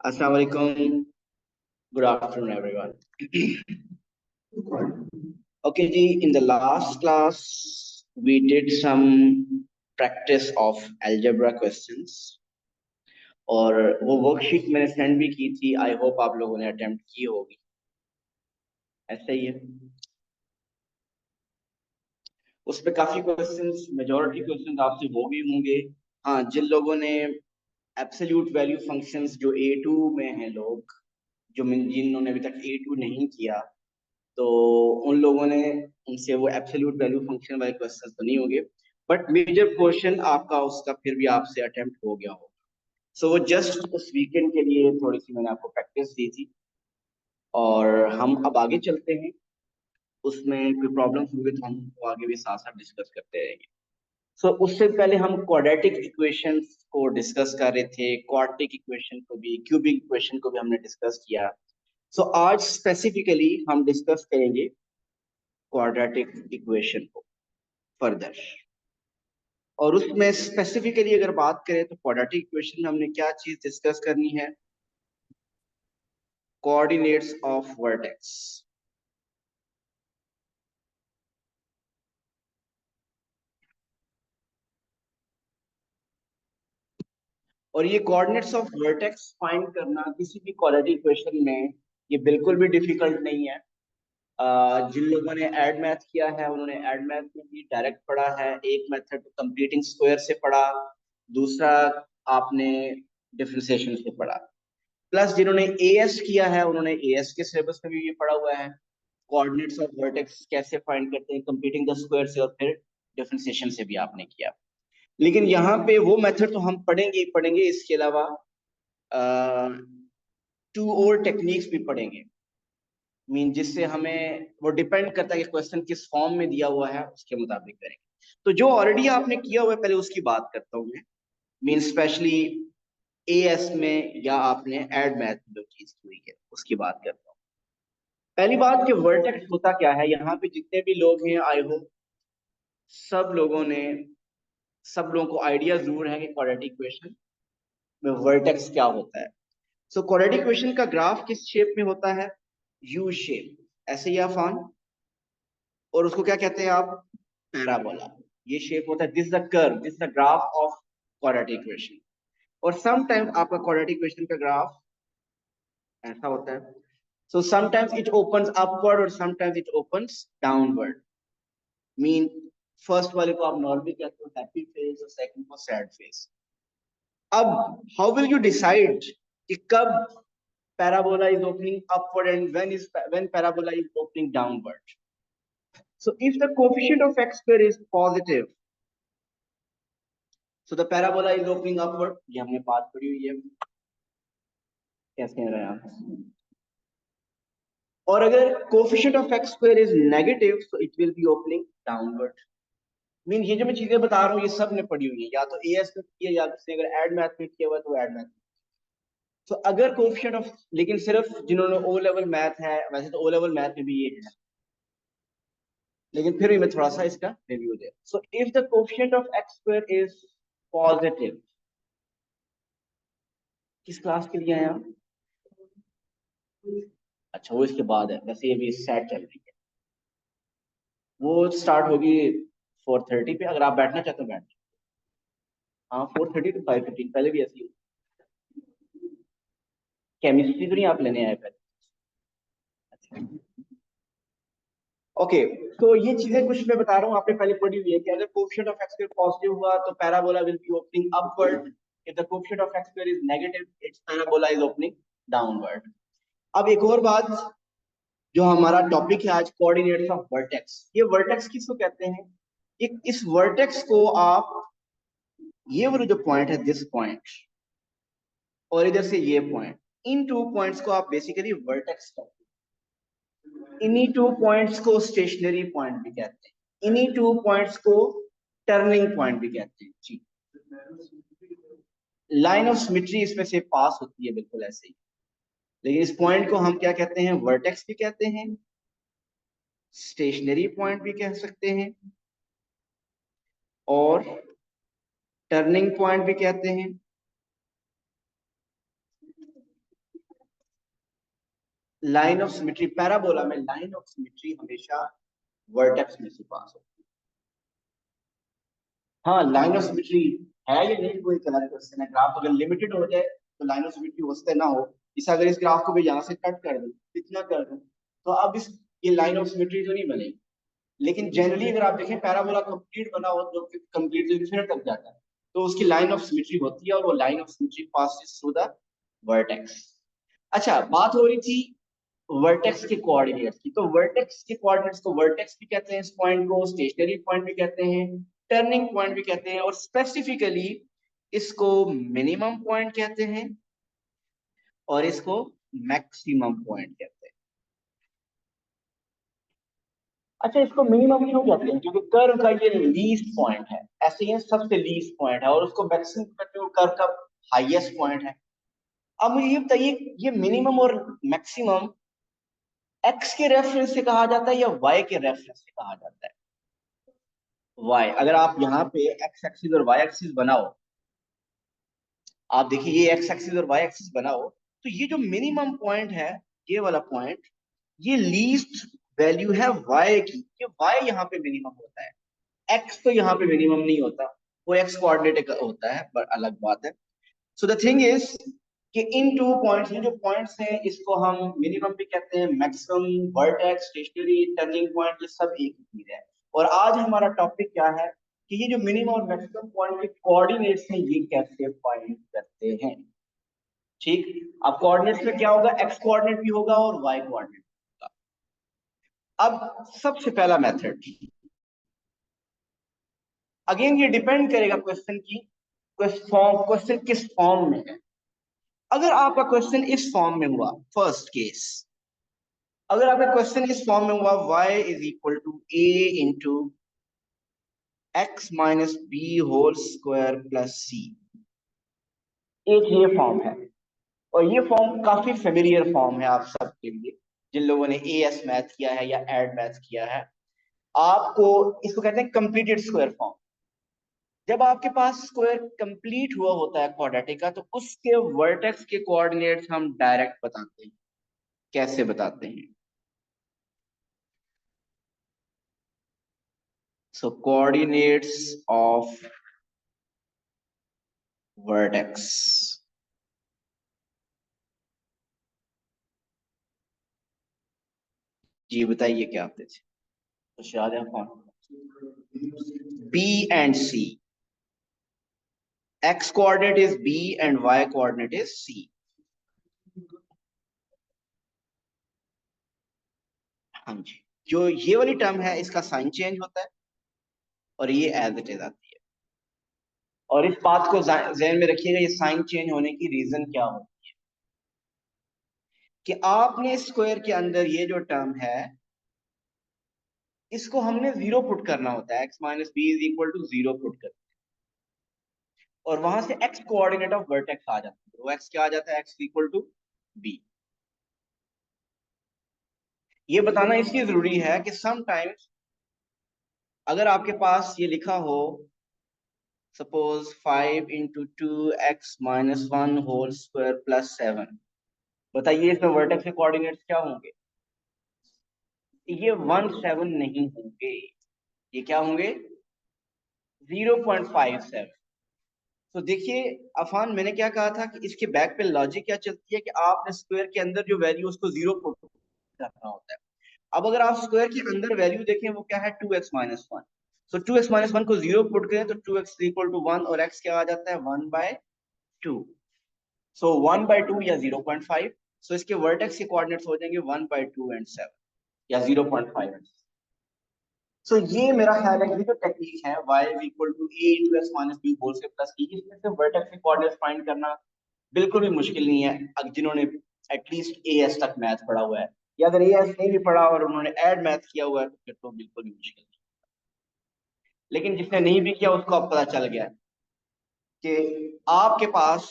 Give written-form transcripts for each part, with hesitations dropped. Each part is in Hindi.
Assalamu alaikum. Good afternoon, everyone. Okay, ji, in the last class, we did some practice of algebra questions और वो वर्कशीट मैंने सेंड भी की थी. आई होप आप लोगों ने अटेम्प्ट की होगी. ऐसा ही है. उस पे काफी क्वेश्चंस, मेजॉरिटी क्वेश्चंस आपसे वो भी होंगे. हाँ, जिन लोगों ने एब्सोल्यूट वैल्यू फंक्शंस जो A2 में हैं लोग, जिन्होंने अभी तक A2 नहीं किया, तो उन लोगों ने उनसे वो एब्सोल्यूट वैल्यू फंक्शन वाले क्वेश्चन तो नहीं होंगे, बट मेजर पोर्शन आपका उसका फिर भी आपसे अटेम्प्ट हो गया होगा. सो वो जस्ट उस वीकेंड के लिए थोड़ी सी मैंने आपको प्रैक्टिस दी थी और हम अब आगे चलते हैं. उसमें कोई प्रॉब्लम्स होंगे तो हम वो आगे भी साथ साथ डिस्कस करते रहेंगे. सो उससे पहले हम क्वाड्रेटिक इक्वेशंस को डिस्कस कर रहे थे, क्वाड्रेटिक इक्वेशन को भी, क्यूबिक इक्वेशन को भी हमने डिस्कस किया. सो आज स्पेसिफिकली हम डिस्कस करेंगे क्वाड्रेटिक इक्वेशन को फर्दर. और उसमें स्पेसिफिकली अगर बात करें तो क्वाड्रेटिक इक्वेशन में हमने क्या चीज डिस्कस करनी है? Coordinates of vertex. और ये कोऑर्डिनेट्स ऑफ वर्टेक्स फाइंड करना किसी भी क्वाड्रेटिक इक्वेशन में ये बिल्कुल भी डिफिकल्ट नहीं है. जिन लोगों ने ऐड मैथ किया है उन्होंने ऐड मैथ में भी डायरेक्ट पढ़ा है. एक मेथड कंप्लीटिंग स्क्वायर से पढ़ा, दूसरा आपने डिफरेंशिएशन से पढ़ा. प्लस जिन्होंने एएस किया है उन्होंने एएस के सिलेबस में भी ये पढ़ा हुआ है. कोऑर्डिनेट्स ऑफ वर्टेक्स कैसे फाइंड करते हैं कंप्लीटिंग द स्क्वायर से, और फिर डिफरेंशिएशन से भी आपने किया. लेकिन यहाँ पे वो मेथड तो हम पढ़ेंगे ही पढ़ेंगे, इसके अलावा टू और टेक्निक्स भी पढ़ेंगे. मीन जिससे हमें वो डिपेंड करता है कि क्वेश्चन किस फॉर्म में दिया हुआ है, उसके मुताबिक करेंगे. तो जो ऑलरेडी आपने किया हुआ है पहले उसकी बात करता हूँ मैं. मीन स्पेशली एएस में या आपने एड मैथ में जो चीज की हुई है उसकी बात करता हूँ. पहली बात कि वर्टेक्स होता क्या है. यहाँ पे जितने भी लोग हैं आई होप सब लोगों ने, सब लोगों को आइडिया जरूर है कि क्वाड्रेटिक इक्वेशन में वर्टेक्स क्या होता है. सो क्वाड्रेटिक इक्वेशन का ग्राफ किस शेप में होता है? U shape. ऐसे ही आसान. और उसको क्या कहते हैं आप? पैराबोला. ये शेप होता है. This the curve, this the graph of quadratic equation. और समटाइम्स आपका क्वाड्रेटिक इक्वेशन का ग्राफ ऐसा होता है. So sometimes it opens upward और sometimes it opens downward. Mean first वाले को आप नॉर्मली कहते हो हैप्पी फेज और सेकंड को सैड फेज. अब हाउ विल यू डिसाइड कि कब parabola is opening upward and when parabola is opening downward? So if the coefficient of x square is positive, so the parabola is opening upward. ये हमने बात पढ़ी हुई है. कैसे कह रहे हैं आप? और अगर coefficient of x square is negative, so it will be opening downward. Mean ये जो मैं चीजें बता रहा हूँ ये सब ने पढ़ी हुई है, या तो एएस में किया या किसी अगर एड मैथ में किया हुआ तो एड मैथ. तो अगर कोएफिशिएंट ऑफ, लेकिन सिर्फ जिन्होंने ओ लेवल मैथ है, वैसे तो ओ लेवल मैथ में भी ये है, लेकिन फिर भी मैं थोड़ा सा इसका review they. So if the coefficient of x square is positive, किस क्लास के लिए आए आप? अच्छा, वो इसके बाद है. वैसे ये भी सेट चल रही है, वो स्टार्ट होगी 4:30 पे. अगर आप बैठना चाहते हो बैठ. हाँ, 4:30 to 5:15 पहले भी ऐसी. केमिस्ट्री तो नहीं आप लेने आए पहले? अच्छा, ओके. तो ये चीजें कुछ मैं बता रहा हूँ आपने पहले पढ़ी हुई है कि अगर coefficient of x square positive हुआ तो parabola will be opening upward. If the coefficient of x square is negative, it's parabola is opening downward. अब एक और बात, जो हमारा टॉपिक है आज, कोऑर्डिनेट्स ऑफ वर्टेक्स. ये वर्टेक्स किसको कहते हैं? इस वर्टेक्स को आप, ये वाला जो पॉइंट है, दिस पॉइंट, और इधर से ये पॉइंट, इन टू पॉइंट्स को आप बेसिकली वर्टेक्स कहते हैं. इन्हीं टू पॉइंट्स को स्टेशनरी पॉइंट भी कहते हैं. इन्हीं टू पॉइंट्स को टर्निंग पॉइंट भी कहते हैं. जी, लाइन ऑफ सिमेट्री इसमें से पास होती है बिल्कुल ऐसे ही. लेकिन इस पॉइंट को हम क्या कहते हैं? वर्टेक्स भी कहते हैं, स्टेशनरी पॉइंट भी कह सकते हैं, और टर्निंग पॉइंट भी कहते हैं. लाइन ऑफ सिमेट्री, पैराबोला में लाइन ऑफ सिमेट्री हमेशा वर्टेक्स में से पास होती है। हाँ, लाइन ऑफ सिमेट्री है या नहीं कोई अलग क्वेश्चन है। ग्राफ अगर लिमिटेड हो जाए तो लाइन ऑफ सिमेट्री हो सकता है ना हो। इस अगर इस ग्राफ को भी यहाँ से कट कर दूं, इतना कर दूं, तो अब इस ये लाइन ऑफ सिमेट्री तो नहीं बनेगी। लेकिन जनरली अगर आप देखें पैराबोला कंप्लीट बना हो जो कंप्लीट इंफिनिट तक जाता है, तो उसकी लाइन ऑफ सिमेट्री होती है और वो line of symmetry passes through the vertex. अच्छा, बात हो रही थी वर्टेक्स के कोऑर्डिनेट्स की। तो वर्टेक्स के कोऑर्डिनेट्स को वर्टेक्स भी कहते हैं, इस पॉइंट को स्टेशनरी पॉइंट भी कहते हैं, टर्निंग पॉइंट भी कहते हैं, और स्पेसिफिकली इसको मिनिमम पॉइंट कहते हैं और इसको मैक्सिमम पॉइंट कहते हैं। अच्छा, इसको मिनिमम क्यों कहते हैं? क्योंकि कर्व का ये लीस्ट पॉइंट है, ऐसे ही सबसे लीस्ट पॉइंट है, और उसको मैक्सिमम कहते हैं कर्व का हाईएस्ट पॉइंट है। अब मुझे ये बताइए, ये मिनिमम और मैक्सिमम एक्स के रेफरेंस से कहा जाता है या वाई के रेफरेंस से कहा जाता है? वाई। अगर आप यहाँ पे एक्स एक्सिस और वाई एक्सिस बनाओ, आप देखिए ये एक्स एक्सिस और वाई एक्सिस बनाओ, तो ये जो मिनिमम पॉइंट है, ये वाला पॉइंट, ये लीस्ट वैल्यू है वाई की। ये वाई यहाँ पे मिनिमम होता है, एक्स तो यहाँ पे मिनिमम नहीं होता, वो एक्स कोऑर्डिनेट होता है, पर अलग बात है। सो द थिंग इज कि इन टू पॉइंट्स, ये जो पॉइंट्स हैं, इसको हम मिनिमम भी कहते हैं, maximum, vertex, stationary, turning point, ये सब एक ही चीज है। और आज हमारा टॉपिक क्या है कि ये जो मिनिमम और मैक्सिमम पॉइंट के कोऑर्डिनेट्स हैं, ये कैसे फाइंड करते हैं। ठीक, अब कोऑर्डिनेट्स में क्या होगा, एक्स कोऑर्डिनेट भी होगा और वाई कोऑर्डिनेट होगा। अब सबसे पहला मेथड, अगेन ये डिपेंड करेगा क्वेश्चन की, क्वेश्चन किस फॉर्म में है। अगर आपका क्वेश्चन इस फॉर्म में हुआ, फर्स्ट केस, अगर आपका क्वेश्चन इस फॉर्म में हुआ y is equal to a into x minus B whole square plus c, एक ये फॉर्म है, और ये फॉर्म काफी फेमिलियर फॉर्म है आप सबके लिए, जिन लोगों ने एएस मैथ किया है या एड मैथ किया है। आपको इसको कहते हैं कंप्लीटेड स्क्वायर फॉर्म। जब आपके पास स्क्वायर कंप्लीट हुआ होता है क्वाड्रेटिक का, तो उसके वर्टेक्स के कोऑर्डिनेट्स हम डायरेक्ट बताते हैं। कैसे बताते हैं? सो कोऑर्डिनेट्स ऑफ वर्टेक्स, जी बताइए क्या आते थे? कुछ याद है कौन? B and C, X coordinate is B and Y coordinate is C. हाँ जी, जो ये वाली टर्म है इसका साइन चेंज होता है और ये एज इट इज आती है। और इस बात को ध्यान में रखिएगा, ये साइन चेंज होने की रीजन क्या हो कि आपने स्क्वायर के अंदर ये जो टर्म है, इसको हमने जीरो पुट करना होता है, X minus B is equal to zero put कर, और वहां से एक्स कोऑर्डिनेट ऑफ वर्टेक्स आ जाता है, वो एक्स क्या आ जाता है, एक्स इक्वल टू बी। ये बताना इसलिए जरूरी है कि समटाइम्स अगर आपके पास ये लिखा हो, suppose 5 into 2 X minus 1 whole square plus 7, बताइए इसमें वर्टेक्स के कोऑर्डिनेट्स क्या होंगे? ये 1 7 नहीं होंगे, ये क्या होंगे? 0.57। तो देखिए अफान, मैंने क्या कहा था कि इसके बैक पे लॉजिक क्या चलती है कि आपने स्क्वायर के अंदर जो वैल्यू उसको जीरो पुट करना होता है। अब अगर आप स्क्वायर के अंदर वैल्यू देखें, वो क्या है, 2x-1। सो 2x-1 को जीरो पुट करें तो 2x इक्वल टू 1, और x क्या आ जाता है, 1/2। सो 1/2 या 0.5। सो इसके वर्टेक्स के कोऑर्डिनेट्स हो जाएंगे 1/2 एंड 7, या 0.5। सो ये मेरा ख्याल है कि जो टेक्निक है y equal to a into x minus B whole square plus e, इसमें से वर्टेक्स के कोऑर्डिनेट्स फाइंड करना बिल्कुल भी मुश्किल नहीं है, जिन्होंने एटलीस्ट एएस तक मैथ पढ़ा हुआ है, या अगर एएस नहीं भी पढ़ा और उन्होंने एड मैथ किया हुआ है तो फिर तो बिल्कुल भी मुश्किल नहीं। लेकिन जिसने नहीं भी किया उसको अब पता चल गया कि आपके पास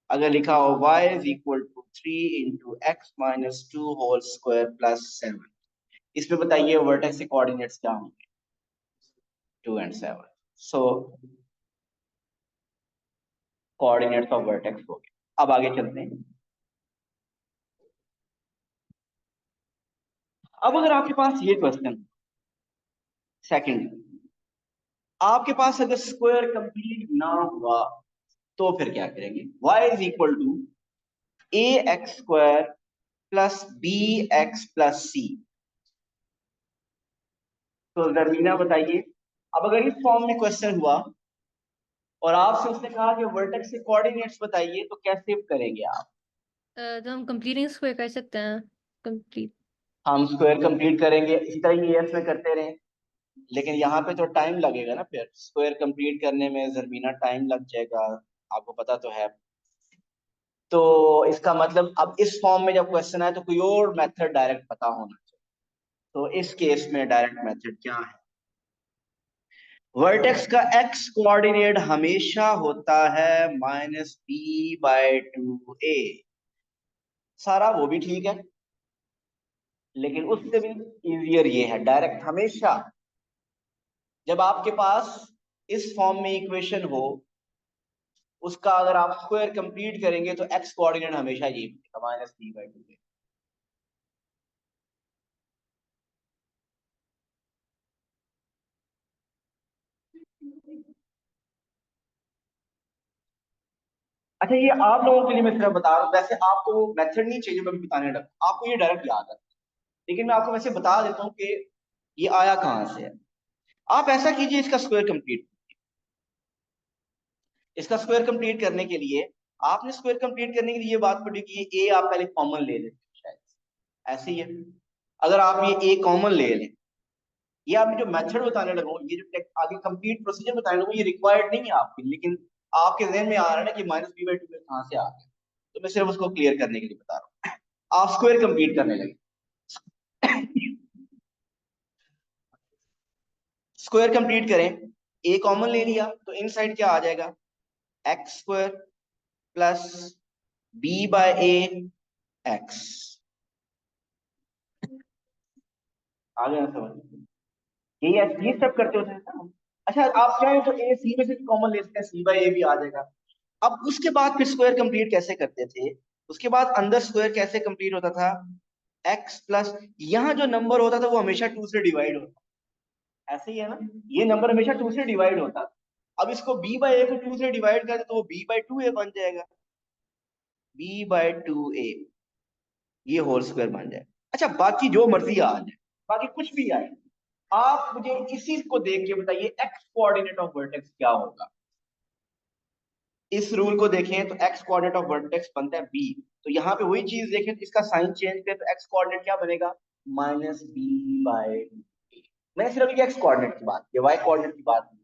अगर लिखा हो y is equal to 3 into x minus 2 whole square plus 7, इसमें बताइए वर्टेक्स के कोऑर्डिनेट्स क्या होंगे? 2 and 7। So coordinates of vertex हो गए। अब आगे चलते हैं। अब अगर आपके पास ये क्वेश्चन सेकंड, आपके पास अगर स्क्वायर कंप्लीट ना हुआ तो फिर क्या करेंगे? y is equal to a x square plus b x plus c. तो जर्मीना बताइए, अब अगर इस फॉर्म में क्वेश्चन हुआ और आपसे उसने कहा कि वर्टेक्स के कोऑर्डिनेट्स बताइए, तो कैसे करेंगे आप? तो हम कंप्लीटिंग स्क्वायर कर सकते हैं। कंप्लीट हम स्क्वायर कंप्लीट करेंगे इसी तरह ये में करते रहे, लेकिन यहाँ पे तो टाइम लगेगा ना, फिर स्क्वायर कंप्लीट करने में जर्मीना टाइम लग जाएगा, आपको पता तो है। तो इसका मतलब अब इस फॉर्म में जब क्वेश्चन आए तो कोई और मेथड डायरेक्ट पता होना चाहिए। तो इस केस में डायरेक्ट मेथड क्या है? वर्टेक्स का एक्स कोऑर्डिनेट हमेशा होता है -b/2a। सारा वो भी ठीक है, लेकिन उससे भी इजियर ये है डायरेक्ट हमेशा जब आपके पास इस फॉर्म में इक्वेशन हो, उसका अगर आप स्क्वायर कंप्लीट करेंगे तो एक्स कोऑर्डिनेट हमेशा यही मिलेगा -b/2a। अच्छा, ये आप लोगों के लिए मैं सिर्फ बता रहा हूँ, वैसे आपको वो मेथड नहीं चाहिए, मैं बताने लगा आपको ये डायरेक्ट याद है, लेकिन मैं आपको वैसे बता देता हूँ कि ये आया कहाँ से है। आप ऐसा कीजिए, इसका स्क्वायर कंप्लीट, इसका स्क्वायर कंप्लीट करने के लिए आपने स्क्वायर कंप्लीट करने के लिए ये बात पड़ी कि ये ए आप पहले कॉमन ले लेते हैं, शायद ऐसे ही है। अगर आप ये ए कॉमन ले लें, ये आप जो मेथड बताने लगा हूं, ये जो आगे कंप्लीट प्रोसीजर बताने लगा हूं, ये रिक्वायर्ड नहीं है आपके, लेकिन आपके जहन में आ रहा है ना कि -b/2 कहां से आ गया, तो मैं सिर्फ उसको क्लियर करने के लिए बता रहा हूँ। आप स्क्वायर कंप्लीट करने लगे, स्क्वायर कंप्लीट करें, ए कॉमन ले लिया तो इन साइड क्या आ जाएगा? X square plus b/a x. आ गया ना समझ? ये सब करते होते हैं ना हम। अच्छा, आप चाहें तो ए सी में से कॉमन ले सकते हैं, c/a भी आ जाएगा। अब उसके बाद फिर स्क्वायर कंप्लीट कैसे करते थे? उसके बाद अंदर स्क्वायर कैसे कंप्लीट होता था? एक्स प्लस, यहाँ जो नंबर होता था वो हमेशा 2 से डिवाइड होता, ऐसे ही है ना, ये नंबर हमेशा 2 से डिवाइड होता। अब इसको b/a को 2 से डिवाइड कर दे तो वो b/2a बन जाएगा, b/2a, ये होल स्क्वायर बन जाए। अच्छा, बाकी जो मर्जी आ जाए, बाकी कुछ भी आए, आप मुझे इसी को देख के बताइए एक्स कोऑर्डिनेट ऑफ वर्टेक्स क्या होगा। इस रूल को देखें तो एक्स कोऑर्डिनेट ऑफ वर्टेक्स बनता है बी, तो यहाँ पे वही चीज देखें तो इसका साइन चेंज करें तो एक्स कोऑर्डिनेट क्या बनेगा? -b/2a। मैंने सिर्फ एक एक्स कोऑर्डिनेट की बात की, वाई कोऑर्डिनेट की बात नहीं।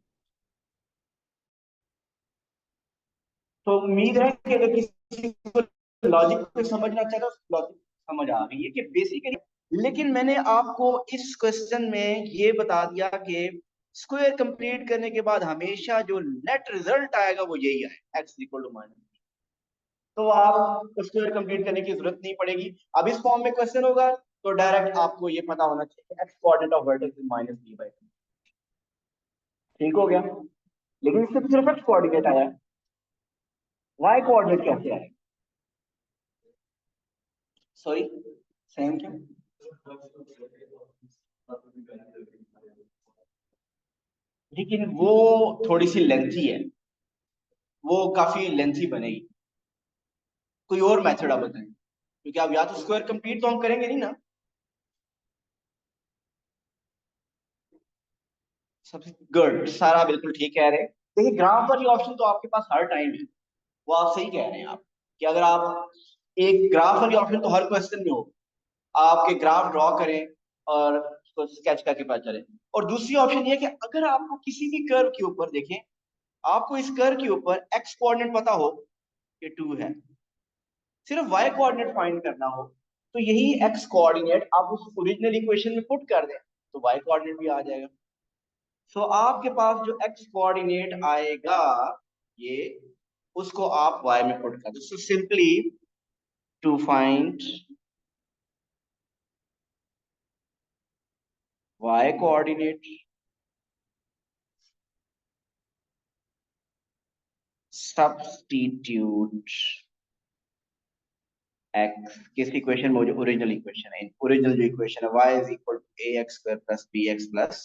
तो उम्मीद है कि अगर किसी को लॉजिक को समझना चाहता है लॉजिक समझ आ गई है कि बेसिकली, लेकिन मैंने आपको इस क्वेश्चन में ये बता दिया कि स्क्वायर कंप्लीट करने के बाद हमेशा जो नेट रिजल्ट आएगा वो यही आएगा, एक्स इक्वल टू माइनस। तो आप स्क्वायर कंप्लीट करने की जरूरत नहीं पड़ेगी। अब इस फॉर्म में क्वेश्चन होगा तो डायरेक्ट आपको ये पता होना चाहिए x coordinate of vertex is -b/2। ठीक हो गया, लेकिन इससे तो सिर्फ एक्स कोऑर्डिनेट आया, वाई कोऑर्डिनेट कैसे आएगा? सॉरी, सेम क्यों? लेकिन वो थोड़ी सी लेंथी है, वो काफी लेंथी बनेगी, कोई और मेथड आप बताएं, क्योंकि आप या तो स्क्वायर कंप्लीट तो हम करेंगे नहीं ना। सबसे गुड, सारा बिल्कुल ठीक कह रहे हैं। देखिए, ग्राफ वाली ऑप्शन तो आपके पास हर टाइम है, वो आप सही कह रहे हैं आप, कि अगर आप एक ग्राफ वाली ऑप्शन तो हर क्वेश्चन में हो, आपके ग्राफ ड्रॉ करें और उसको स्केच करके पता चले। और दूसरी ऑप्शन ये है कि अगर आपको किसी भी कर्व के ऊपर देखें, आपको इस कर्व के ऊपर एक्स कोऑर्डिनेट पता हो कि 2 है, सिर्फ वाई कोऑर्डिनेट फाइंड करना हो, तो यही एक्स कोऑर्डिनेट आप उस ओरिजिनल इक्वेशन में पुट कर दें तो वाई कोऑर्डिनेट भी आ जाएगा। सो आपके पास जो एक्स कोऑर्डिनेट आएगा, ये उसको आप वाई में पुट कर दो। So simply to find y coordinate, substitute x किस इक्वेशन में, ओरिजिनल इक्वेशन है, ओरिजिनल जो इक्वेशन है y is equal to a x square plus b x plus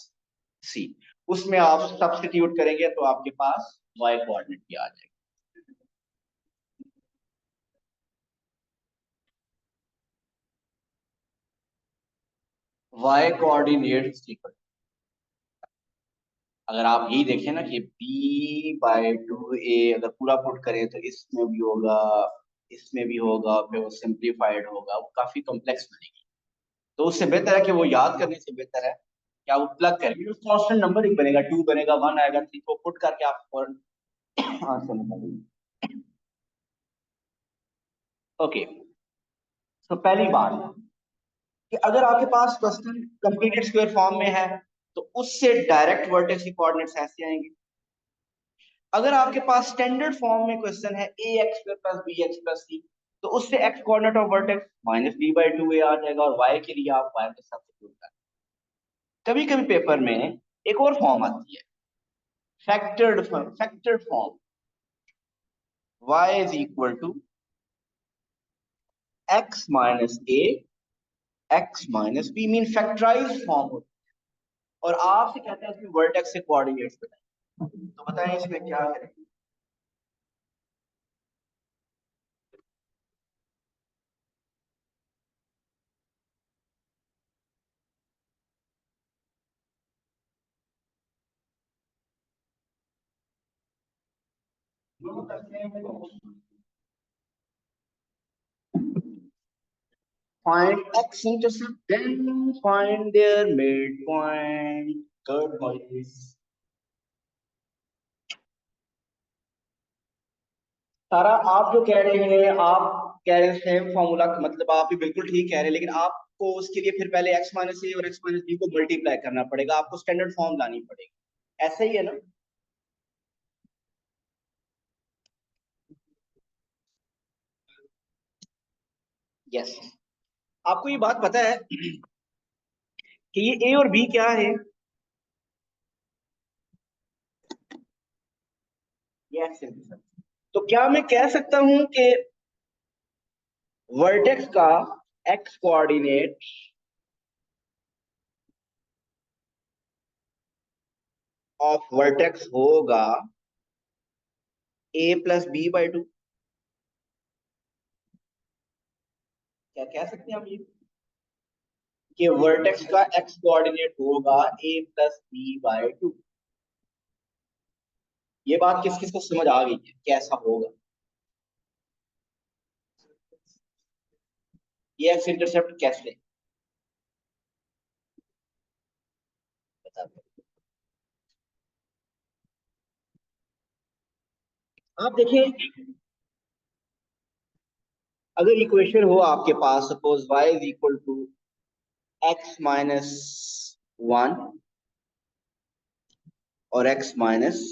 c, उसमें आप सब्स्टिट्यूट करेंगे तो आपके पास वाई कोऑर्डिनेट भी आ जाएगा। वाई कोऑर्डिनेट इक्वल, अगर आप यही देखें ना कि b बाय टू ए अगर पूरा पुट करें तो इसमें भी होगा, इसमें भी होगा, फिर वो सिंप्लीफाइड होगा, वो काफी कॉम्प्लेक्स बनेगी। तो उससे बेहतर है कि वो याद करने से बेहतर है क्या वो प्लग करेंगे, कांस्टेंट नंबर ही बनेगा, 2 बनेगा, 1 आएगा, 3 को पुट करके आप आंसर निकालेंगे। ओके, तो पहली बात कि अगर आपके पास क्वेश्चन कंप्लीटेड स्क्वायर फॉर्म में है तो उससे डायरेक्ट वर्टेक्स के कोऑर्डिनेट्स ऐसे आएंगे। अगर आपके पास स्टैंडर्ड फॉर्म में क्वेश्चन है a x square plus b x plus c, तो उससे x coordinate of vertex minus b by two a आ जाएगा, और वाई के लिए आप वाई के साथ सब्स्टिट्यूट करें। कभी कभी पेपर में एक और फॉर्म आती है, factored form, y is equal to x minus A X minus B, mean factorise form होती है, और आपसे कहते हैं इसमें वर्टेक्स से कोऑर्डिनेट्स बताएं। तो बताएं इसमें क्या करें। Find x intercept, then find their midpoint. Third point is सारा आप जो कह रहे हैं, आप कह रहे हैं सेम फॉर्मूला, मतलब आप भी बिल्कुल ठीक कह रहे हैं, लेकिन आपको उसके लिए फिर पहले x माइनस ए और x माइनस बी को मल्टीप्लाई करना पड़ेगा, आपको स्टैंडर्ड फॉर्म लानी पड़ेगी, ऐसा ही है ना। यस, आपको ये बात पता है कि ये ए और बी क्या है, ये एक्स इंटरसेप्ट। तो क्या मैं कह सकता हूं कि वर्टेक्स का एक्स कोऑर्डिनेट ऑफ वर्टेक्स होगा ए प्लस बी बाई टू, क्या कह सकते हैं हम ये कि वर्टेक्स का एक्स कोऑर्डिनेट होगा ए प्लस बी बाई टू। ये बात किस किस को समझ आ गई है कैसा होगा, ये एक्स इंटरसेप्ट कैसे बताते हैं। आप देखिए, अगर इक्वेशन हो आपके पास, suppose y is equal to x minus one और x माइनस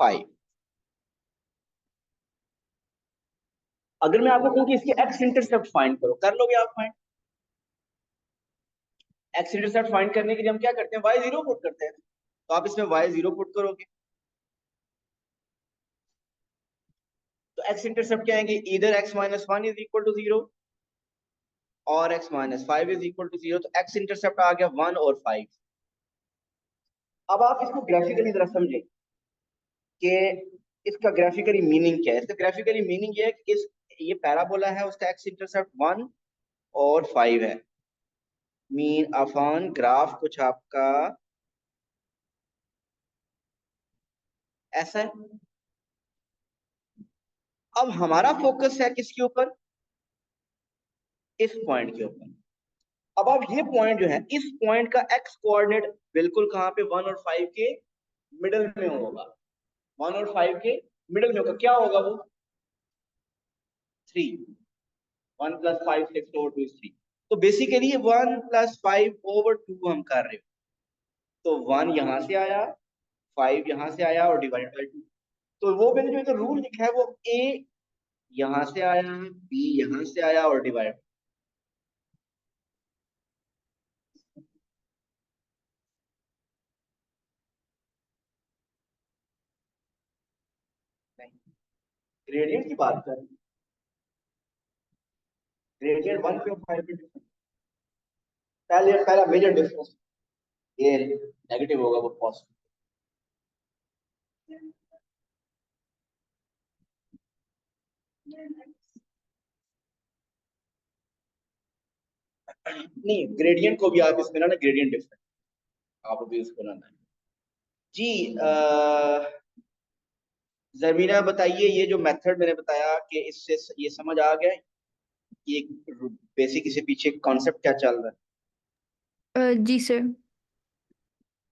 फाइव, अगर मैं आपको कहूं कि इसके x इंटरसेप्ट फाइंड करो, कर लोगे आप फाइंड? x इंटरसेप्ट फाइंड करने के लिए हम क्या करते हैं, y जीरो पुट करते हैं, तो आप इसमें y जीरो पुट करोगे तो x इंटरसेप्ट क्या आएंगे, इधर x minus one is equal to zero और x minus five is equal to zero, तो x इंटरसेप्ट आ गया वन और फाइव। अब आप इसको ग्राफिकली जरा समझें कि इसका ग्राफिकली मीनिंग क्या है। इसका ग्राफिकली मीनिंग ये है कि इस ये पैराबोला है, उसका x इंटरसेप्ट वन और फाइव है, मीन अफॉन ग्राफ कुछ आपका ऐसा है। अब हमारा फोकस है किसके ऊपर, इस पॉइंट के ऊपर। अब आप ये पॉइंट जो है, इस पॉइंट का एक्स कोऑर्डिनेट बिल्कुल कहाँ पे, वन और फाइव के मिडल में होगा, वन और फाइव के मिडल में होगा, क्या होगा वो, three, one plus five six over two is three. तो basically one plus five over two हम कर रहे हो, तो वन यहां से आया, फाइव यहां से आया और डिवाइड बाई टू। तो वो मैंने जो इधर रूल लिखा है वो ए यहां से आया, बी यहां से आया और डिवाइड, नहीं, ग्रेडियंट की बात कर, ग्रेडियंट 1 पे और 5 पे different। पहला मेजर डिफरेंस ये नेगेटिव होगा, वो पॉजिटिव। नहीं, ग्रेडियंट को भी आप इसमें ना ग्रेडियंट डिफरेंस आप अभी उसको ना जी। जमीना बताइए, ये जो मेथड मैंने बताया कि इससे ये समझ आ गया, ये बेसिक इसके पीछे कॉन्सेप्ट क्या चल रहा है? जी सर।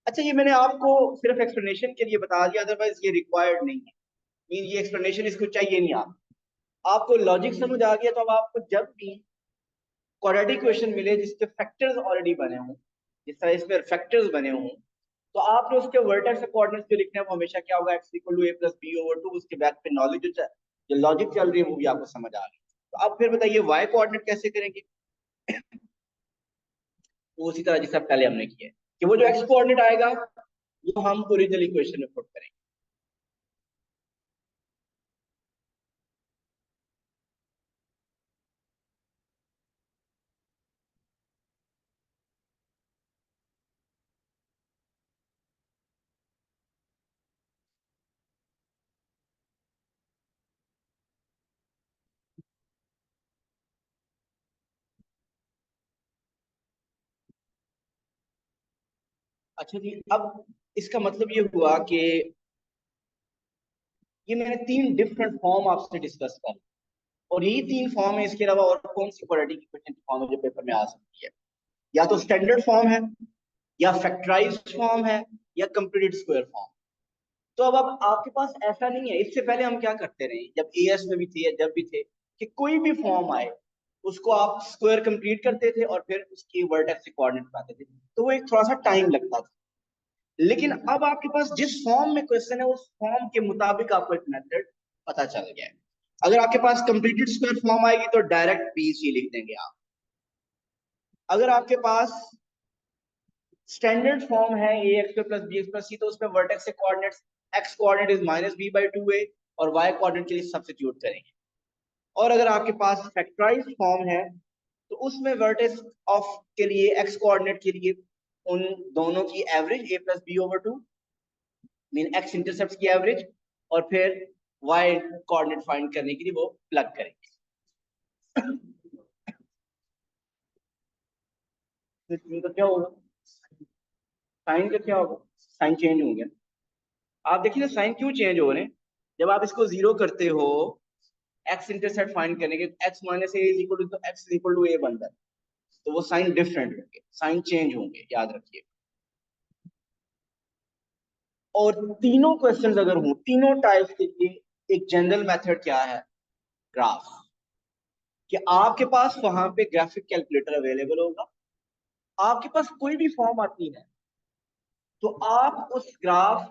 अच्छा, ये मैंने आपको सिर्फ एक्सप्लेनेशन के लिए बता दिया, अदरवाइज ये रिक्वायर्ड नहीं है। मीन ये एक्सप्लेनेशन इसको चाहिए नहीं। आपको लॉजिक समझ आ गया, तो अब आपको जब भी क्वाड्रेटिक क्वेश्चन मिले जिसके फैक्टर्स ऑलरेडी बने हों, जिस तरह इसमें फैक्टर्स बने हों, तो आपने उसके वर्टेक्स से कोऑर्डिनेट्स जो लिखने हैं वो हमेशा क्या होगा, x equal to a plus B over 2। उसके बैक पे नॉलेज जो लॉजिक चल रही है वो भी आपको समझ आ गई। तो अब फिर बताइए y कोऑर्डिनेट कैसे करेंगे? वो उसी तरह जैसा पहले हमने किया है कि वो जो x कोऑर्डिनेट आएगा वो हम ओरिजिनल इक्वेशन में पुट करेंगे। अच्छा जी, अब इसका मतलब ये हुआ कि ये मैंने 3 डिफरेंट फॉर्म आपसे डिस्कस कर, और यही 3 फॉर्म है, इसके अलावा और कौन सी क्वाड्रेटिक इक्वेशन की फॉर्म है जो पेपर में आ सकती है? या तो स्टैंडर्ड फॉर्म है, या फैक्टराइज्ड फॉर्म है, या कंप्लीटेड स्क्वायर फॉर्म। तो अब आपके पास ऐसा नहीं है। इससे पहले हम क्या करते रहे, जब एएस में भी थे या जब भी थे, कि कोई भी फॉर्म आए उसको आप स्क्वायर कंप्लीट करते थे और फिर उसकी वर्टेक्स से कोऑर्डिनेट पाते थे, तो वो एक थोड़ा सा टाइम लगता था। लेकिन अब आपके पास जिस फॉर्म में क्वेश्चन है उस फॉर्म के मुताबिक आपको एक मेथड पता चल गया है। अगर आपके पास कंप्लीटेड स्क्वायर फॉर्म आएगी तो डायरेक्ट बीसी लिख देंगे आप। अगर आपके पास स्टैंडर्ड फॉर्म है a x plus b x plus c, तो उसमें वर्टेक्स से coordinates x coordinate is minus b by 2a और वाई कोऑर्डिनेट के लिए सब्स्टिट्यूट करेंगे। और अगर आपके पास फैक्टराइज्ड फॉर्म है तो उसमें वर्टेक्स ऑफ के लिए एक्स कोऑर्डिनेट के लिए उन दोनों की average a plus B over 2, mean x intercept की एवरेज, और फिर वाई कोऑर्डिनेट फाइंड करने के लिए वो प्लग करेंगे। तो क्या होगा, साइन का क्या होगा? साइन चेंज होंगे। आप देखिए ना साइन क्यों चेंज हो रहे हैं। जब आप इसको जीरो करते हो एक्स इंटरसेप्ट फाइंड करने के, X minus A is equal to, तो X is equal to A बनता है, तो वो साइन डिफरेंट होंगे, साइन चेंज होंगे, याद रखिए। और तीनों क्वेश्चंस अगर हो, तीनों टाइप्स के लिए एक जनरल मेथड क्या है, ग्राफ। कि आपके पास वहां पे ग्राफिक कैलकुलेटर अवेलेबल होगा, आपके पास कोई भी फॉर्म आती है तो आप उस ग्राफ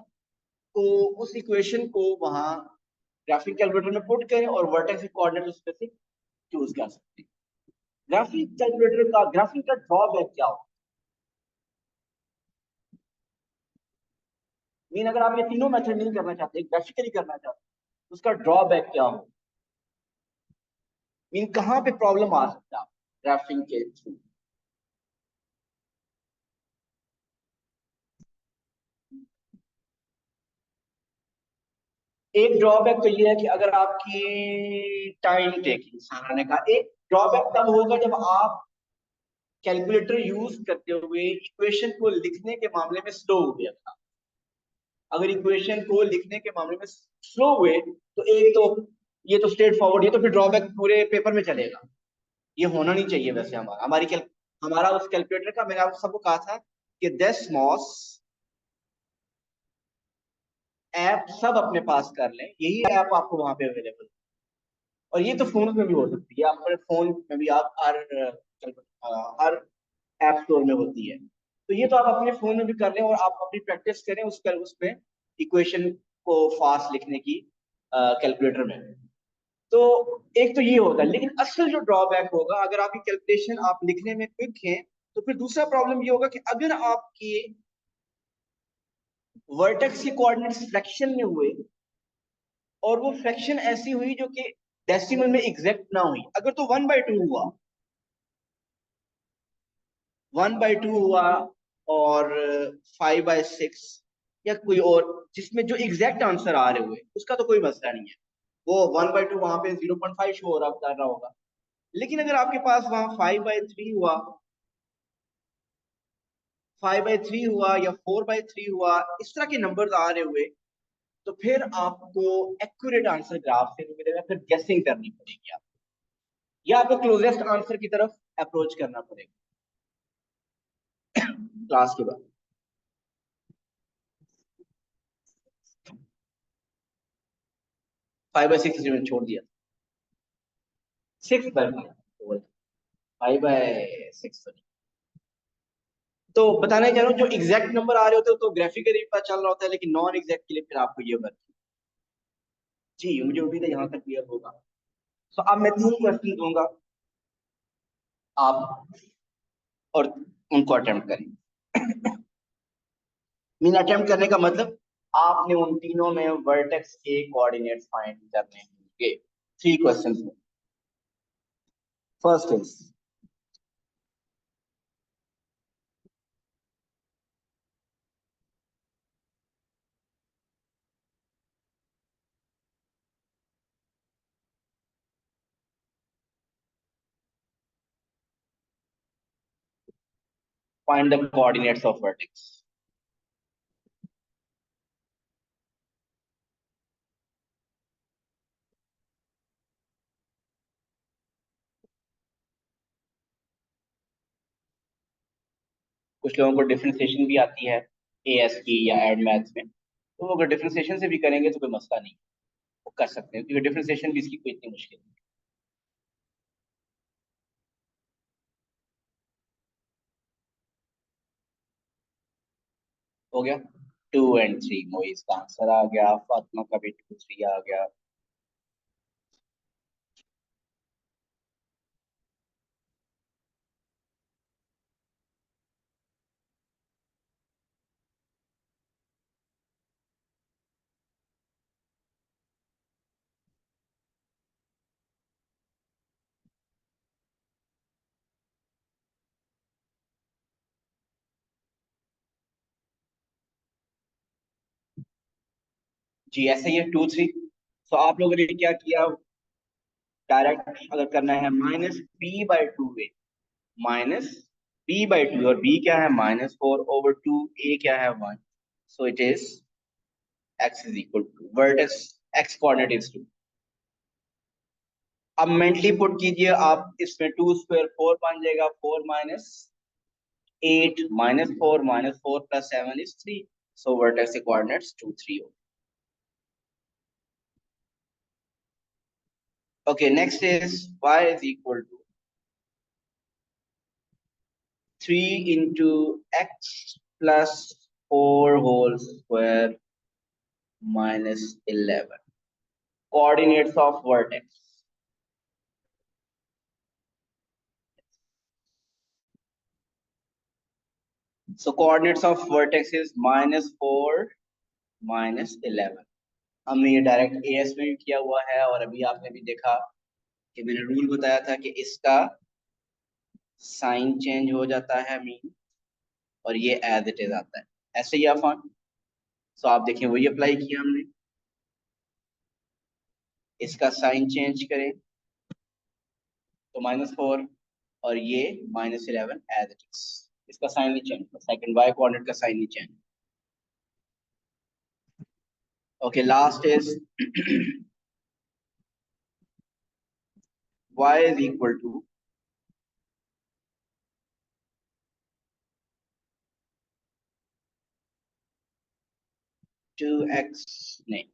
को, उस इक्वेशन को वहां ग्राफिक कैलकुलेटर में पुट करें और वर्टेक्स कोऑर्डिनेट उस पे से चूज कर सकते हैं। ग्राफिक का ड्रॉबैक क्या हो, मीन अगर आप ये तीनों मेथड नहीं करना चाहते, ग्राफिकली करना चाहते, तो उसका ड्रॉबैक क्या हो, मीन कहाँ पे प्रॉब्लम आ सकता है ग्राफिंग के थ्रू? एक ड्रॉबैक तो ये है कि अगर आपकी टाइम टेकिंग सराहने का, एक ड्रॉबैक तब होगा जब आप कैलकुलेटर यूज करते हुए इक्वेशन को लिखने के मामले में स्लो हो गया था। अगर इक्वेशन को लिखने के मामले में स्लो हुए तो एक तो ये तो स्ट्रेट फॉरवर्ड, ये तो फिर ड्रॉबैक पूरे पेपर में चलेगा। ये होना नहीं चाहिए। वैसे हमारा उस कैलकुलेटर का, मैंने आपको सबको कहा था कि डेस्मॉस ऐप सब अपने पास कर लें, यही ऐप आपको वहां पे अवेलेबल। और ये तो फोन में भी हो सकती है, आपके फोन में भी आप हर ऐप स्टोर में होती है। तो ये तो आप अपने फोन में भी कर लें और आप अपनी प्रैक्टिस करें उस पे इक्वेशन को फास्ट लिखने की कैलकुलेटर में। तो एक तो ये होगा, लेकिन असल जो ड्रॉबैक होगा, अगर आपकी कैलकुलेशन आप लिखने में क्विक हैं, तो फिर दूसरा प्रॉब्लम ये होगा कि अगर आपकी वर्टेक्स के कोऑर्डिनेट्स फ्रैक्शन में हुए और वो फ्रैक्शन ऐसी हुई जो कि डेसिमल में एग्जैक्ट ना हुई, अगर तो 1/2 हुआ 1/2 हुआ और 5/6 या कोई और जिसमें जो एग्जैक्ट आंसर आ रहे हुए उसका तो कोई मसला नहीं है। वो 1/2 वहां पे 0.5 शो हो रहा कर रहा होगा। लेकिन अगर आपके पास वहां 5/3 हुआ, 5/3 हुआ या 4/3 हुआ, इस तरह के नंबर आ रहे हुए, तो फिर आपको एक्यूरेट आंसर ग्राफ से नहीं मिलेगा, फिर गेसिंग करनी पड़ेगी आप, या आपको क्लोजेस्ट आंसर की तरफ अप्रोच करना पड़ेगा क्लास के बाद। 5/6 मैंने छोड़ दिया, 6/5, 5/6। तो बताना चाह रहा हूँ जो एग्जैक्ट नंबर आ रहे होते हैं तो ग्राफिकली पता चल रहा होता है, लेकिन नॉन एग्जैक्ट के लिए फिर आपको ये वर्क। जी मुझे उम्मीद है यहाँ तक क्लियर होगा। तो अब मैं 3 क्वेश्चन दूंगा आप, और उनको अटेम्प्ट करें। मीन अटेम्प्ट करने का मतलब आपने उन तीनों में वर्टेक्स के कोऑर्डिनेट्स फाइंड करने होंगे। 3 क्वेश्चंस में। First is find the coordinates of vertex. कुछ लोगों को डिफरेंशिएशन भी आती है एएस की या एड मैथ्स में, तो वो अगर डिफरेंशिएशन से भी करेंगे तो कोई मसला नहीं, वो कर सकते हैं, क्योंकि डिफरेंशिएशन भी इसकी कोई इतनी मुश्किल नहीं। हो गया 2 और 3, मोइस का आंसर आ गया, फातिमा का भी 2 3 आ गया। जी ऐसे ही है 2 3। तो आप लोगों ने क्या किया, डायरेक्ट अगर करना है -b/2 वे, -b/2, और b क्या है -4/2, a क्या है 1, so it is x is equal to vertex, x coordinate is 2। अब मेंटली पुट कीजिए आप, इसमें 2 स्क्वायर 4 बन जाएगा, 4 - 8 -4 + 7 इज 3, सो वर्टेक्स के कोऑर्डिनेट्स 2 3 हो। Okay next is y is equal to 3 × x + 4 whole square -11, coordinates of vertex. So coordinates of vertex is -4 -11। हमने ये डायरेक्ट एएस में भी किया हुआ है, और अभी आपने भी देखा कि मैंने रूल बताया था कि इसका साइन चेंज हो जाता है मीन, और ये एज इट इज आता है ऐसे ही आसान। सो आप देखिए वही अप्लाई किया हमने, इसका साइन चेंज करें तो -4, और ये -11 एज इट इज, इसका साइन नहीं चेंज, सेकंड वाई कोऑर्डिनेट का साइन नहीं change. Okay last is y is equal to 2x, नहीं,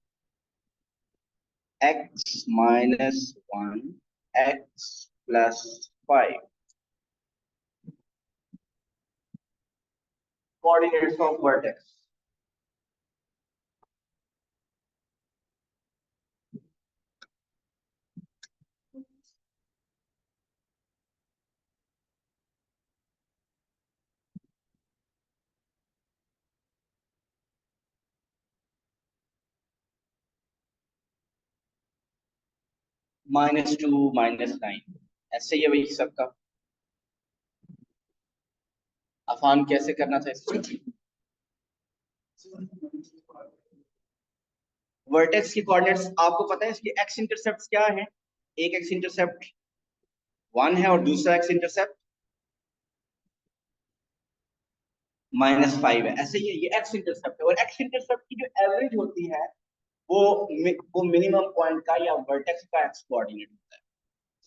x -1 x + 5, coordinates of vertex। -2 -9, ऐसे ही है वही सबका। आसान कैसे करना था इसको? वर्टेक्स की कोऑर्डिनेट्स आपको पता है, इसके एक्स इंटरसेप्ट क्या है? एक एक्स इंटरसेप्ट 1 है और दूसरा एक्स इंटरसेप्ट -5 है। ऐसे ही ये एक्स इंटरसेप्ट है, और एक्स इंटरसेप्ट की जो एवरेज होती है वो वो मिनिमम पॉइंट का या वर्टेक्स का एक्स कोऑर्डिनेट होता है।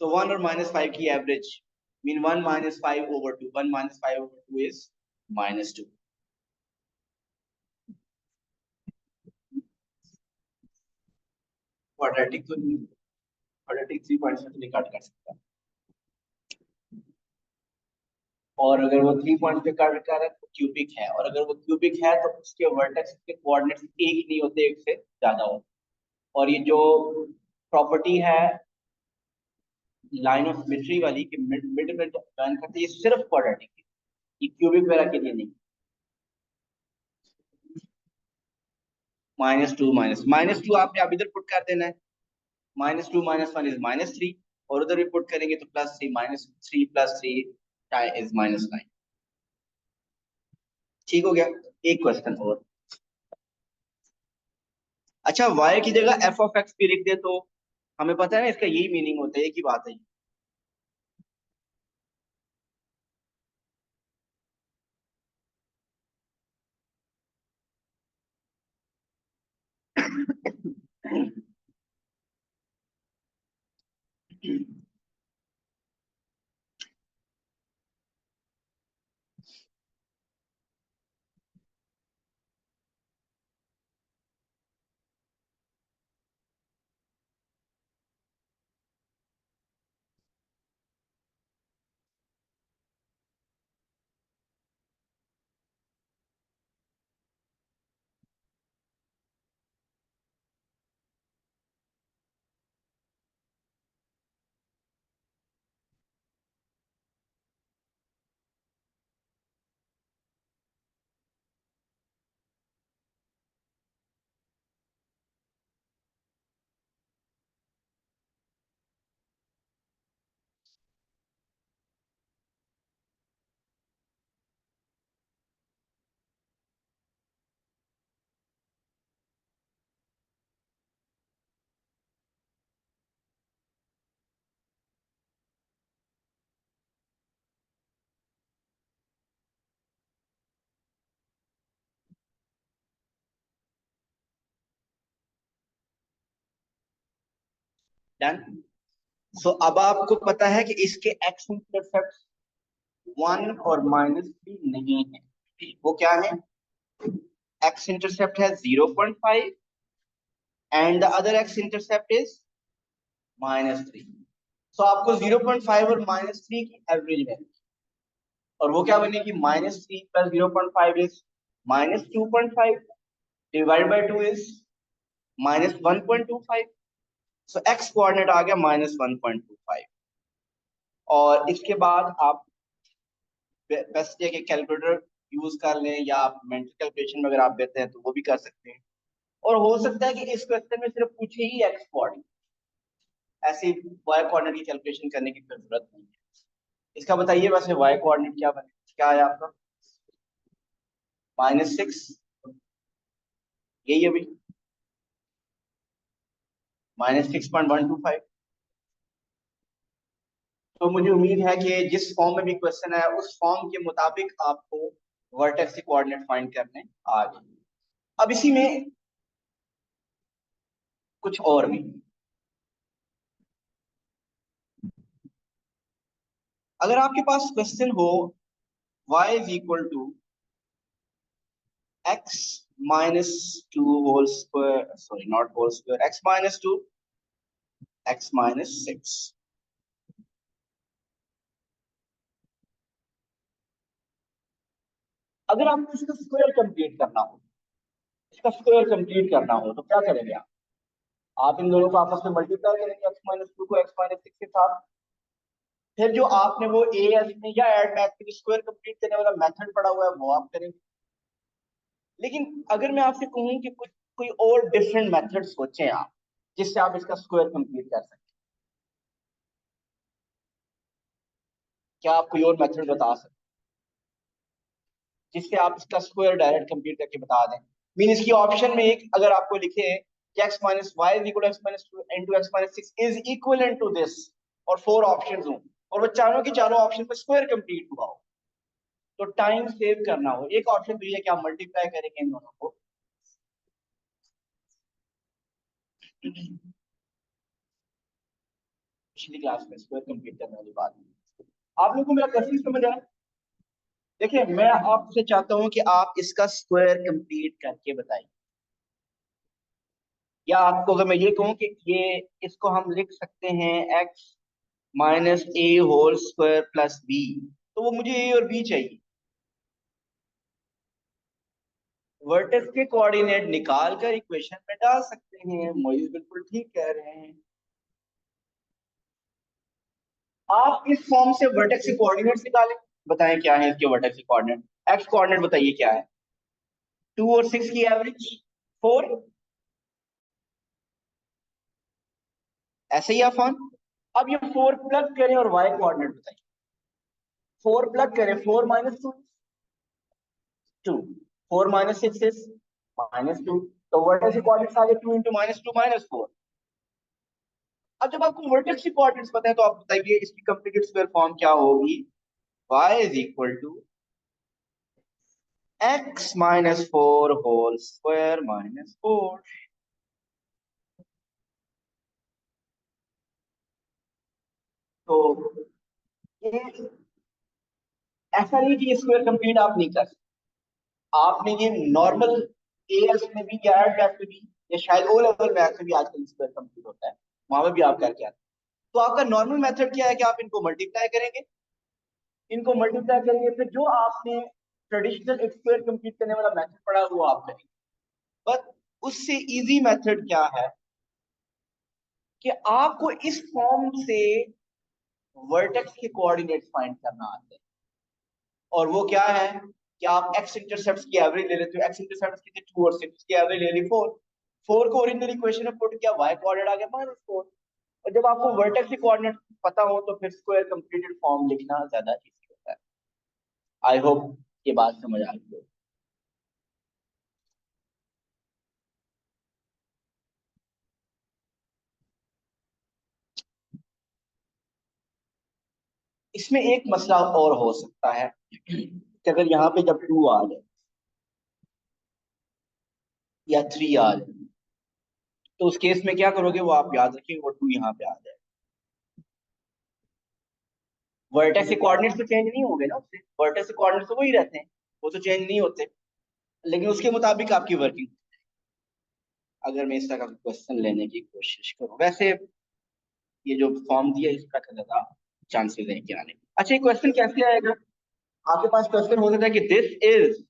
सो 1 और -5 की एवरेज मीन 1 -5/2, 1 -5/2 इज -2। क्वाड्रेटिक तो नहीं, क्वाड्रेटिक 3 पॉइंट्स में तो नहीं काट कर सकता, और अगर वो 3 पॉइंट पे काट कर है तो क्यूबिक है, और अगर वो क्यूबिक है तो उसके वर्टेक्स के कोऑर्डिनेट्स एक नहीं होते, एक से ज्यादा होते। और ये जो प्रॉपर्टी है लाइन ऑफ सिमेट्री वाली कि मिड मिड में ज्वाइन करते हैं, ये सिर्फ क्वाड्रेटिक है, ये क्यूबिक वगैरह के लिए नहीं। -2 -2 आपने अब इधर पुट कर देना है, -2 -1 इज -3, और उधर भी पुट करेंगे तो +3 -3 +3 इज -9। ठीक हो गया। एक क्वेश्चन और। अच्छा, y की जगह f(x) भी लिख दे तो हमें पता है ना इसका यही मीनिंग होता है, एक ही बात है। डन। सो अब आपको पता है कि इसके एक्स इंटरसेप्ट 1 और -3 नहीं है, वो क्या है? एक्स इंटरसेप्ट है 0.5 and the other x intercept is -3। सो आपको 0.5 और -3 की एवरेज है, और वो क्या बनेगी? -3 + 0.5 is -2.5, divide by 2 is -1.25। So x coordinate आ गया -1.25। और इसके बाद आप बेस्ट है कि कैलकुलेटर यूज कर लें, या आप मेंटल कैलकुलेशन अगर आप देते हैं तो वो भी कर सकते हैं। और हो सकता है कि इस क्वेश्चन में सिर्फ पूछे ही एक्स कोऑर्डिनेट, ऐसे वाई कोऑर्डिनेट की कैलकुलेशन करने की कोई जरूरत नहीं है। इसका बताइए वैसे वाई कोऑर्डिनेट क्या बने, क्या है आपका? -6, यही अभी -6.125। तो मुझे उम्मीद है कि जिस फॉर्म में भी क्वेश्चन है उस फॉर्म के मुताबिक आपको वर्टेक्स के कोऑर्डिनेट फाइंड करने आ गए। अब इसी में कुछ और भी, अगर आपके पास क्वेश्चन हो y is equal to x -2 whole square, sorry not whole square, x-2 x-6, अगर आपको इसका स्क्वायर कंप्लीट करना हो, इसका स्क्वायर कंप्लीट करना हो तो क्या करेंगे आप इन दोनों को आपस में मल्टीप्लाई करेंगे, x-2 को x-6 के साथ। फिर जो आपने वो ए में या ऐड मैथ के स्क्वायर कंप्लीट करने वाला मेथड पड़ा हुआ है वो आप करेंगे। लेकिन अगर मैं आपसे कहूं कि कुछ कोई और डिफरेंट मेथड सोचें आप, जिससे आप इसका स्क्वायर कंप्लीट कर सकते, क्या आप कोई और मेथड बता सकते? जिससे आप इसका स्क्वायर डायरेक्ट कंप्लीट करके बता दें। मीन इसकी ऑप्शन में एक अगर आपको लिखे कि x minus Y is equal to x minus 2 into x minus 6 is equal to this, और 4 ऑप्शंस हो और वो चारों के चारों ऑप्शन पे स्क्वायर कंप्लीट हुआ हो, तो टाइम सेव करना हो, एक ऑप्शन तो ये है कि आप मल्टीप्लाई करेंगे इन दोनों को। पिछली क्लास में स्क्वायर कंप्लीट करने वाली बात, आप लोगों को मेरा क्वेश्चन समझ आया? देखिए मैं आपसे चाहता हूं कि आप इसका स्क्वायर कंप्लीट करके बताइए, या आपको अगर मैं ये कहूं कि ये इसको हम लिख सकते हैं x माइनस ए होल स्क्वायर प्लस बी, तो वो मुझे ए और बी चाहिए। वर्टेक्स के कोऑर्डिनेट निकाल कर इक्वेशन में डाल सकते हैं, मोहित बिल्कुल ठीक कह रहे हैं। आप इस फॉर्म से वर्टेक्स के कोऑर्डिनेट्स निकालें, बताएं क्या है इसके वर्टेक्स के कोऑर्डिनेट। एक्स कोऑर्डिनेट बताइए क्या है, 2 और 6 की एवरेज 4, ऐसे ही आसान। अब ये 4 प्लग करें और y कोऑर्डिनेट बताइए, 4 प्लग करें, 4 माइनस 2 2, 4 माइनस 6 इज माइनस 2, तो वर्टेक्स के कोऑर्डिनेट्स आ गए 2 into माइनस 2 माइनस 4। अब जब आपको वर्टेक्स के कोऑर्डिनेट्स पता है तो आप बताइए इसकी कंप्लीटेड स्क्वायर फॉर्म क्या होगी, y is equal to x minus 4 whole square minus 4। तो ये ऐसा नहीं कि ये स्क्वायर कंप्लीट आप नहीं कर सकते, आपने ये नॉर्मल एएस में भी या एड में भी या शायद ओ लेवल मैथ में भी आजकल स्क्वायर कंप्लीट होता है, वहां पर भी आप करके आते हैं। तो आपका नॉर्मल मेथड क्या है कि आप इनको मल्टीप्लाई करेंगे, इनको मल्टीप्लाई करेंगे, फिर जो आपने ट्रेडिशनल स्क्वायर कंप्लीट करने वाला मेथड पढ़ा वो आप करेंगे। बट उससे इजी मेथड क्या है कि आपको इस फॉर्म से वर्टेक्स के कोऑर्डिनेट्स फाइंड करना आते हैं, और वो क्या है कि आप एक्स इंटरसेप्ट्स की एवरेज ले लेते हो, एक्स इंटरसेप्ट्स की 2 और 6 की एवरेज ले ली 4, 4 को ओरिजिनल इक्वेशन में पुट किया, y कोऑर्डिनेट आ गया माइनस 4। और जब आपको वर्टेक्स के कोऑर्डिनेट पता हो तो फिर स्क्वायर कंप्लीटेड फॉर्म लिखना ज्यादा इजी होता है। आई होप ये बात समझ आ गई हो। इसमें एक मसला और हो सकता है कि अगर यहाँ पे जब 2 आ जाए या 3 आ जाए, तो उस केस में क्या करोगे वो आप याद रखिए, वो 2 यहाँ पे आ जाए। वर्टेक्स के कोऑर्डिनेट्स तो चेंज नहीं होंगे ना, उससे वर्टेक्स के कोऑर्डिनेट्स तो वही रहते हैं, वो तो चेंज नहीं होते, लेकिन उसके मुताबिक आपकी वर्किंग, अगर मैं इस तरह का क्वेश्चन लेने की कोशिश करूं, वैसे ये जो फॉर्म दिया इसका ज्यादा चांसेस है कि आने के। अच्छा ये क्वेश्चन कैसे आएगा, आपके पास क्वेश्चन हो सकता है कि this is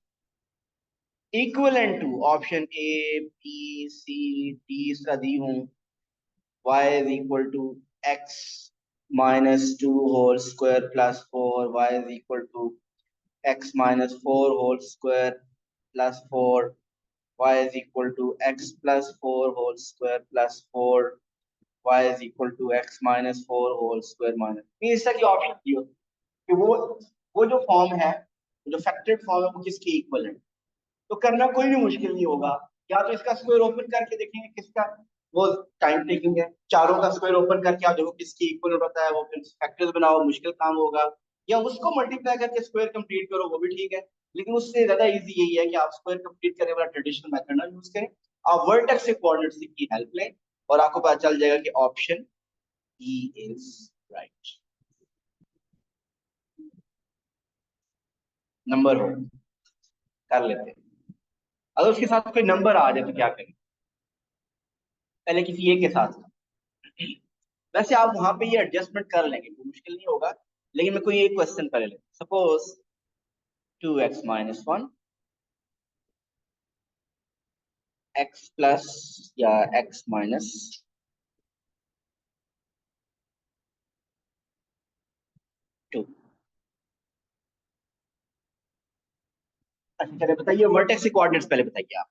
equivalent to option A B C D, इसका दी हूं y is equal to x minus 2 whole square plus 4, y is equal to x minus 4 whole square plus 4, y is equal to x plus 4 whole square plus 4, y is equal to x minus 4 whole square minus, इस तरह की ऑप्शन दी होती है कि वो जो फॉर्म है, जो फैक्टर्ड फॉर्म है वो किसके इक्वल है। तो करना कोई भी मुश्किल नहीं होगा, या तो इसका स्क्वायर ओपन करके देखेंगे किसका, वो टाइम टेकिंग है, चारों का स्क्वायर ओपन करके आप देखो किसकी इक्वल होता है, वो फिर फैक्टर्स बनाओ, मुश्किल काम होगा, या उसको मल्टीप्लाई करके स्क्वायर कंप्लीट करो, वो भी ठीक है। लेकिन उससे ज्यादा इजी यही है कि आप स्क्वायर कंप्लीट करने वाला ट्रेडिशनल मेथड ना यूज करें, आप वर्टेक्स से कोऑर्डिनेट्स की हेल्प लें, और आपको पता चल जाएगा कि option E is right. Number हो कर लेते हैं, अगर उसके साथ कोई नंबर आ जाए तो क्या करें, पहले किसी एक के साथ। वैसे आप वहां पे ये एडजस्टमेंट कर लेंगे, कोई मुश्किल नहीं होगा, लेकिन मैं कोई एक क्वेश्चन कर ले, suppose 2x minus 1 x plus या x माइनस 2। अच्छा चलिए बताइए वर्टेक्स के कोऑर्डिनेट्स पहले बताइए आप,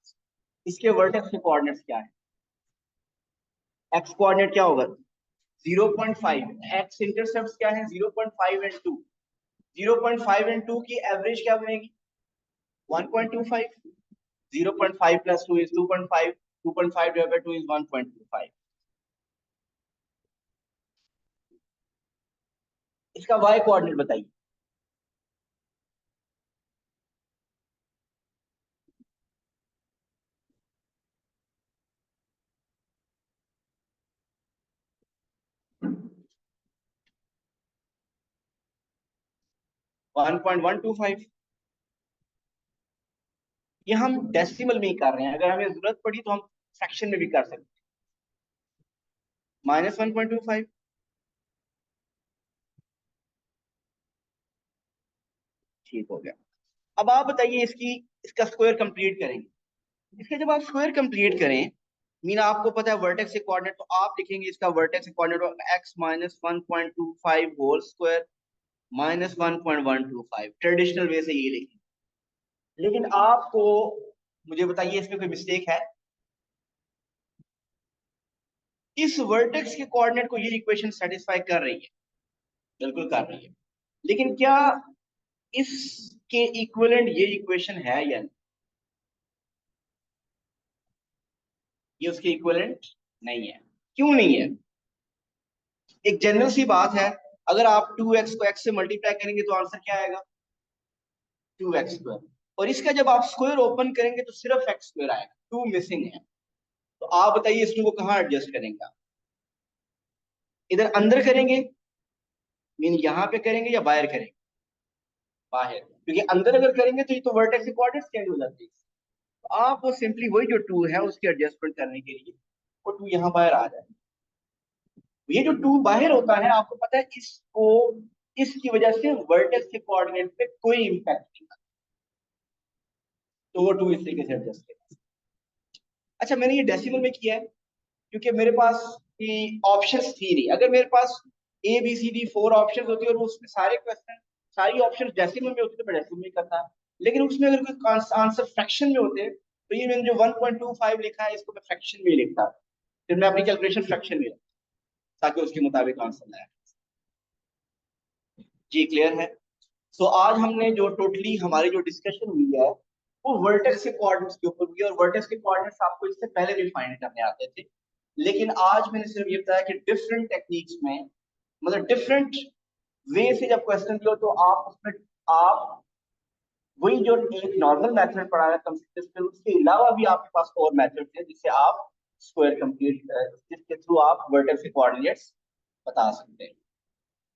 इसके वर्टेक्स के कोऑर्डिनेट्स क्या है, x कोऑर्डिनेट क्या होगा 0.5, x इंटरसेप्ट्स क्या है 0.5 एंड 2, 0.5 एंड 2 की एवरेज क्या बनेगी 1.25, 0.5 plus 2 is 2.5, 2.5 divided by 2 is 1.25. इसका y कोऑर्डिनेट बताइए। One point one two five. ये हम डेसिमल में ही कर रहे हैं, अगर हमें जरूरत पड़ी तो हम फ्रैक्शन में भी कर सकते हैं। -1.25। ठीक हो गया। अब आप बताइए इसका स्क्वायर कंप्लीट करेंगे। इसका जब आप स्क्वायर कंप्लीट करें, मीन आपको पता है वर्टेक्स के कोऑर्डिनेट, तो आप लिखेंगे इसका वर्टेक्स के coordinate x minus 1.25 whole square minus 1.125। Traditional way से ये लिखेंगे। लेकिन आपको मुझे बताइए इसमें कोई मिस्टेक है? इस वर्टेक्स के कोऑर्डिनेट को ये इक्वेशन सेटिस्फाई कर रही है, बिल्कुल कर रही है। लेकिन क्या इसके इक्विवेलेंट ये इक्वेशन है या नहीं? ये उसके इक्विवेलेंट नहीं है। क्यों नहीं है? एक जनरल सी बात है, अगर आप 2x को x से मल्टीप्लाई करेंगे तो आंसर क्या आएगा? 2x²। और इसका जब आप स्क्वायर ओपन करेंगे तो सिर्फ x² आएगा, 2 मिसिंग है। तो आप बताइए इस 2 को कहाँ एडजस्ट करेंगे? इधर अंदर करेंगे, मीन यहाँ पे करेंगे, या बाहर करेंगे? बाहर, क्योंकि अंदर अगर करेंगे तो ये तो वर्टेक्स के कोऑर्डिनेट्स चेंज हो जाते हैं। तो आप वो सिंपली वही जो 2 है उसकी एडजस्टमेंट करने के लिए वो 2 यहाँ बाहर आ जाए। ये जो 2 बाहर होता है, आपको पता है इसको, इसकी वजह से वर्टेक्स के कोऑर्डिनेट पे कोई इंपैक्ट नहीं आता, तो वो 2 इस तरीके से एडजस्ट करेगा। अच्छा, मैंने ये डेसिमल में किया है क्योंकि मेरे पास ऑप्शंस थी नहीं। अगर मेरे पास ABCD 4 ऑप्शंस होती और वो उसमें सारे क्वेश्चन, सारी ऑप्शन डेसिमल में होती तो मैं डेसिमल में करता। लेकिन उसमें अगर कोई आंसर फ्रैक्शन में होते तो ये मैंने जो 1.25 लिखा है इसको मैं फ्रैक्शन में ही लिखता, फिर मैं अपनी कैलकुलेशन फ्रैक्शन में ताकि उसके मुताबिक आंसर लाया। जी क्लियर है? सो आज हमने जो टोटली हमारी जो डिस्कशन हुई है वो वर्टेक्स के कोऑर्डिनेट्स के ऊपर हुई है। और वर्टेक्स के कोऑर्डिनेट्स आपको इससे पहले भी फाइंड करने आते थे, लेकिन आज मैंने सिर्फ ये बताया कि डिफरेंट टेक्निक्स में, मतलब डिफरेंट वे से जब क्वेश्चन दियो तो आप उसमें आप वही जो एक नॉर्मल मेथड पढ़ा है कंप्यूटर पे, उसके अलावा भी आपके पास और मेथड है जिससे आप स्क्वायर कंप्लीट, जिसके थ्रू आप वर्टेक्स के कोऑर्डिनेट्स बता सकते हैं।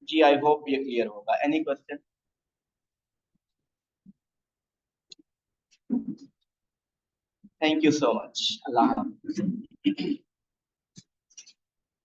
जी आई होप ये क्लियर होगा। Any question? Thank you so much. अल्लाह हाफ़िज़।